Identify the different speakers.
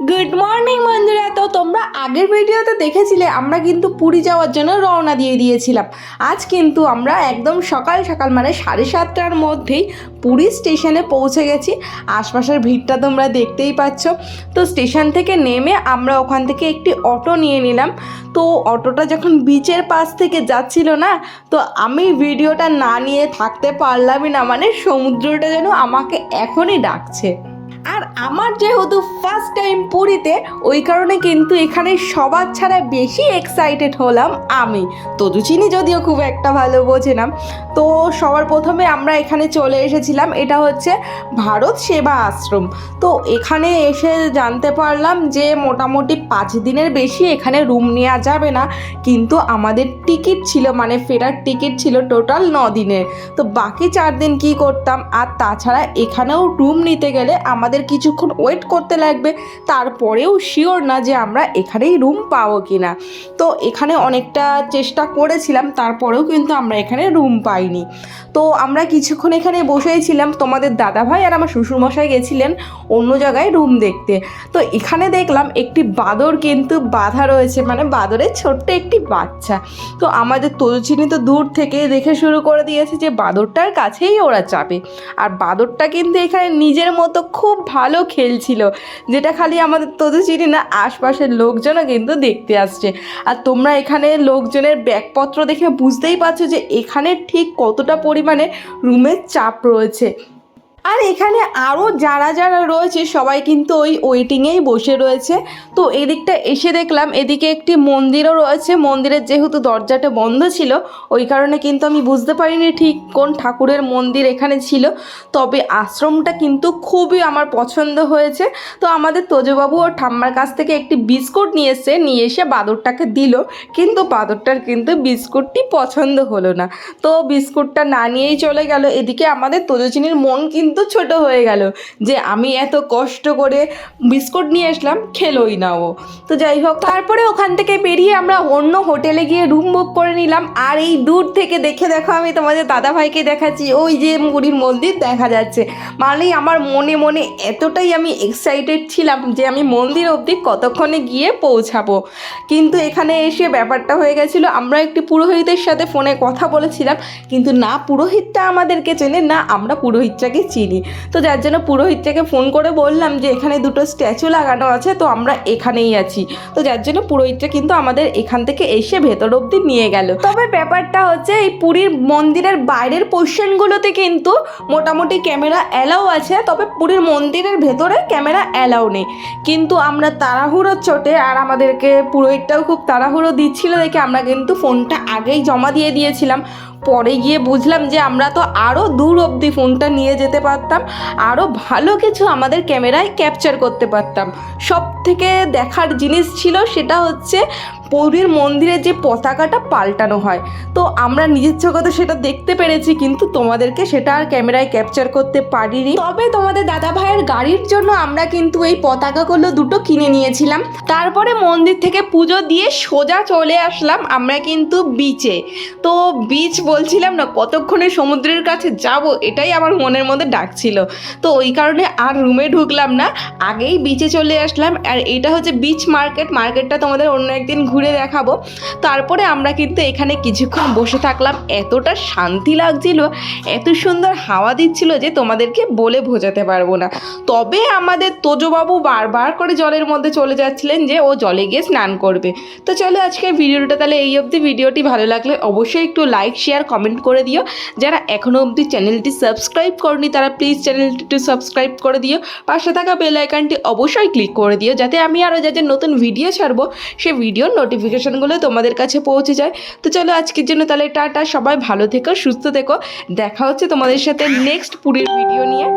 Speaker 1: Good morning বন্ধুরা। তো তোমরা আগের ভিডিওতে দেখেছিলে আমরা কিন্তু পুরী যাওয়ার জন্য রওনা দিয়ে দিয়েছিলাম। আজ কিন্তু আমরা একদম সকাল সকাল মানে 7:30টার মধ্যেই পুরী স্টেশনে পৌঁছে গেছি। আশপাশের ভিড়টা তোমরা দেখতেই পাচ্ছ। তো স্টেশন থেকে নেমে আমরা ওখান থেকে একটি অটো নিয়ে নিলাম। তো অটোটা যখন বিচের পাশ থেকে যাচ্ছিল না, তো আমি ভিডিওটা না নিয়ে থাকতে পারলামই না, মানে সমুদ্রটা যেন আমাকে এখনই ডাকছে। আর আমার যেহেতু ফার্স্ট টাইম পুরীতে, ওই কারণে কিন্তু এখানে সবার ছাড়া বেশি এক্সাইটেড হলাম আমি। তদুচিনি যদিও খুব একটা ভালো বোঝে না। তো সবার প্রথমে আমরা এখানে চলে এসেছিলাম, এটা হচ্ছে ভারত সেবা আশ্রম। তো এখানে এসে জানতে পারলাম যে মোটামুটি 5 দিনের বেশি এখানে রুম নেওয়া যাবে না, কিন্তু আমাদের টিকিট ছিল, মানে ফেরার টিকিট ছিল টোটাল 9 দিনের। তো বাকি 4 দিন কি করতাম। আর তাছাড়া এখানেও রুম নিতে গেলে আমাদের কিছুক্ষণ ওয়েট করতে লাগবে, তারপরেও শিওর না যে আমরা এখানেই রুম পাবো কিনা। তো এখানে অনেকটা চেষ্টা করেছিলাম, তারপরেও কিন্তু আমরা এখানে রুম পাইনি। তো আমরা কিছুক্ষণ এখানে বসেই ছিলাম। তোমাদের দাদাভাই আর আমার শ্বশুরমশাই গেছিলেন অন্য জায়গায় রুম দেখতে। তো এখানে দেখলাম একটি বাঁদর কিন্তু বাঁধা রয়েছে, মানে বাঁদরের ছোট্ট একটি বাচ্চা। তো আমাদের তরুচিনি তো দূর থেকে দেখে শুরু করে দিয়েছে যে বাঁদরটার কাছেই ওরা যাবে। আর বাঁদরটা কিন্তু এখানে নিজের মতো খুব ভালো খেলছিল, যেটা খালি আমাদের তদুচিনি না, আশপাশের লোকজনও কিন্তু দেখতে আসছে। আর তোমরা এখানে লোকজনের ব্যাগপত্র দেখে বুঝতেই পারছো যে এখানে ঠিক কতটা পরিমাণে রুমের চাপ রয়েছে। আর এখানে আরও যারা যারা রয়েছে সবাই কিন্তু ওই ওয়েটিংয়েই বসে রয়েছে। তো এদিকটা এসে দেখলাম এদিকে একটি মন্দিরও রয়েছে। মন্দিরের যেহেতু দরজাটা বন্ধ ছিল, ওই কারণে কিন্তু আমি বুঝতে পারিনি ঠিক কোন ঠাকুরের মন্দির এখানে ছিল। তবে আশ্রমটা কিন্তু খুবই আমার পছন্দ হয়েছে। তো আমাদের তোজবাবু ও ঠাম্মার কাছ থেকে একটি বিস্কুট নিয়ে এসে বাঁদরটাকে দিল, কিন্তু বাঁদরটার কিন্তু বিস্কুটটি পছন্দ হলো না। তো বিস্কুটটা না নিয়েই চলে গেল। এদিকে আমাদের তোজচিনির মন কিন্তু ছোট হয়ে গেল যে আমি এত কষ্ট করে বিস্কুট নিয়ে আসলাম, খেলোই না ও। তো যাই হোক, তারপরে ওখান থেকে বেরিয়ে আমরা অন্য হোটেলে গিয়ে রুম বুক করে নিলাম। আর এই দূর থেকে দেখো আমি তোমাদের দাদাভাইকে দেখাচ্ছি, ওই যে পুরীর মন্দির দেখা যাচ্ছে। মানে আমার মনে মনে এতটাই আমি এক্সাইটেড ছিলাম যে আমি মন্দির অবধি কতক্ষণে গিয়ে পৌঁছাবো। কিন্তু এখানে এসে ব্যাপারটা হয়ে গেছিলো, আমরা একটি পুরোহিতের সাথে ফোনে কথা বলেছিলাম, কিন্তু না পুরোহিতটা আমাদেরকে চেনে, না আমরা পুরোহিতটাকে চিনি। তো যার জন্য পুরোহিতটাকে ফোন করে বললাম যে এখানে 2টো স্ট্যাচু লাগানো আছে, তো আমরা এখানেই আছি। তো যার জন্য পুরোহিতটা কিন্তু আমাদের এখান থেকে এসে ভেতর অবধি নিয়ে গেল। তবে ব্যাপারটা হচ্ছে এই পুরীর মন্দিরের বাইরের পোর্শনগুলোতে কিন্তু মোটামুটি ক্যামেরা অ্যালাউ আছে, তবে পুরীর মন্দিরের ভেতরে ক্যামেরা অ্যালাউ নেই। কিন্তু আমরা তাড়াহুড়োর চোটে, আর আমাদেরকে পুরোহিতটাও খুব তাড়াহুড়ো দিচ্ছিল দেখে আমরা কিন্তু ফোনটা আগেই জমা দিয়ে দিয়েছিলাম। পরে গিয়ে বুঝলাম যে আমরা তো আরও দূর অবধি ফোনটা নিয়ে যেতে পারতাম, আরও ভালো কিছু আমাদের ক্যামেরায় ক্যাপচার করতে পারতাম। সব থেকে দেখার জিনিস ছিল সেটা হচ্ছে পুরীর মন্দিরের যে পতাকাটা পাল্টানো হয়। তো আমরা নিজের চোখে তো সেটা দেখতে পেরেছি, কিন্তু তোমাদেরকে সেটা আর ক্যামেরায় ক্যাপচার করতে পারিনি। তবে তোমাদের দাদা ভাইয়ের গাড়ির জন্য আমরা কিন্তু এই পতাকাগুলো 2টো কিনে নিয়েছিলাম। তারপরে মন্দির থেকে পুজো দিয়ে সোজা চলে আসলাম আমরা কিন্তু বিচে। তো বিচ বলছিলাম না, কতক্ষণে সমুদ্রের কাছে যাব, এটাই আমার মনের মধ্যে ডাকছিল। তো ওই কারণে আর রুমে ঢুকলাম না, আগেই বিচে চলে আসলাম। আর এটা হচ্ছে বিচ মার্কেটটা তোমাদের অন্য একদিন ঘুরে দেখাবো। তারপরে আমরা কিন্তু এখানে কিছুক্ষণ বসে থাকলাম, এতটা শান্তি লাগছিল, এত সুন্দর হাওয়া দিচ্ছিল যে তোমাদেরকে বলে বোঝাতে পারবো না। তবে আমাদের তোজবাবু বারবার করে জলের মধ্যে চলে যাচ্ছিলেন যে ও জলে গিয়ে স্নান করবে। তো চলো আজকের ভিডিওটা তাহলে এই অবধি। ভিডিওটি ভালো লাগলে অবশ্যই একটু লাইক শেয়ার কমেন্ট করে দিও। যারা এখনও অবধি চ্যানেলটি সাবস্ক্রাইব করনি তারা প্লিজ চ্যানেলটি একটু সাবস্ক্রাইব করে দিও। পাশে থাকা বেল আইকনটি অবশ্যই ক্লিক করে দিও, যাতে আমি আরও যা নতুন ভিডিও ছাড়বো সে ভিডিওর নোটিফিকেশনগুলো তোমাদের কাছে পৌঁছে যায়। তো চলো আজকের জন্য তাহলে টাটা, সবাই ভালো থেকো, সুস্থ থেকো। দেখা হচ্ছে তোমাদের সাথে নেক্সট পুরীর ভিডিও নিয়ে।